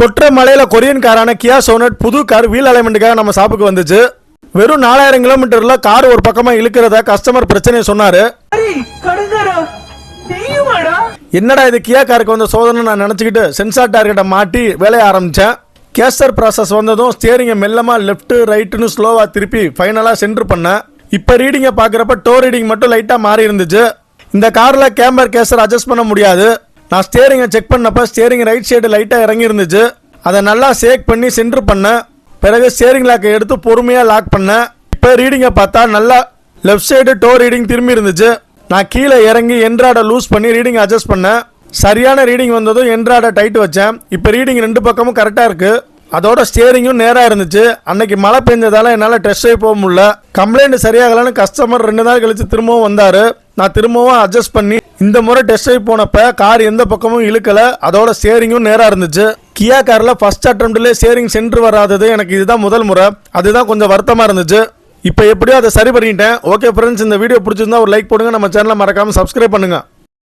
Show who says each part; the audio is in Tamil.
Speaker 1: கொற்ற மலையில கொரியன் காரான கியா சோனட் புது கார் வீல் அலைன்மெண்ட்டுக்காக நம்ம ஷாப்புக்கு வந்துச்சு. வெறும் 4000 கிலோமீட்டர்ல கார் ஒரு பக்கமா இழுக்கிறத கஸ்டமர் பிரச்சனையை சொன்னாரு. என்னடா இது கியா காருக்கு வந்த சோதனை நான் நினைச்சுக்கிட்டு சென்சார் டார்கெட்டை மாட்டி வேலையை ஆரம்பிச்சேன். கேஸ்டர் ப்ராசஸ் வந்ததும் ஸ்டியரிங்கை மெல்லமா லெஃப்ட் ரைட்டுன்னு ஸ்லோவா திருப்பி ஃபைனலா சென்டர் பண்ணேன். இப்ப ரீடிங்கை பாக்குறப்ப டோ ரீடிங் மட்டும் லைட்டா மாறி இருந்துச்சு. இந்த கார்ல கேம்பர் கேஸ்டர் அட்ஜஸ்ட் பண்ண முடியாது. நான் ஸ்டியரிங்கை செக் பண்ணப்ப ஸ்டியரிங் ரைட் சைடு லைட்டா இறங்கி இருந்துச்சு. அதை நல்லா ஷேக் பண்ணி சென்டர் பண்ணேன். பிறகு ஸ்டியரிங் லாக்கை எடுத்து பொறுமையா லாக் பண்ணேன். இப்ப ரீடிங்கை பார்த்தா நல்லா லெஃப்ட் சைடு டோ ரீடிங் திரும்பி இருந்துச்சு. நான் கீழே இறங்கி என்ட்ராடை லூஸ் பண்ணி ரீடிங் அட்ஜஸ்ட் பண்ணேன். சரியான ரீடிங் வந்ததும் என்ட்ராடை டைட் வச்சேன். இப்போ ரீடிங் 2 பக்கமும் கரெக்டாக இருக்கு. அதோட ஸ்டியரிங்கும் நேராக இருந்துச்சு. அன்னைக்கு மழை பெஞ்சதால என்னால் டெஸ்ட் ட்ரைவ் போக முடியல. கம்ப்ளைண்ட் சரியாகலன்னு கஸ்டமர் 2 நாள் கழிச்சு திரும்பவும் வந்தாரு. நான் திரும்பவும் அட்ஜஸ்ட் பண்ணி இந்த முறை டெஸ்ட் ட்ரைவ் போனப்ப கார் எந்த பக்கமும் இழுக்கல. அதோட ஸ்டியரிங்கும் நேராக இருந்துச்சு. கியா கார்ல ஃபர்ஸ்ட் அட்டெம்ப்ட்லேயே ஸ்டியரிங் சென்டர் வராதது எனக்கு இதுதான் முதல் முறை. அதுதான் கொஞ்சம் வருத்தமாக இருந்துச்சு. இப்போ எப்படியோ அதை சரி பண்ணிட்டேன். ஓகே ஃப்ரெண்ட்ஸ், இந்த வீடியோ பிடிச்சிருந்தா ஒரு லைக் போடுங்க. நம்ம சேனலை மறக்காம சப்ஸ்கிரைப் பண்ணுங்க.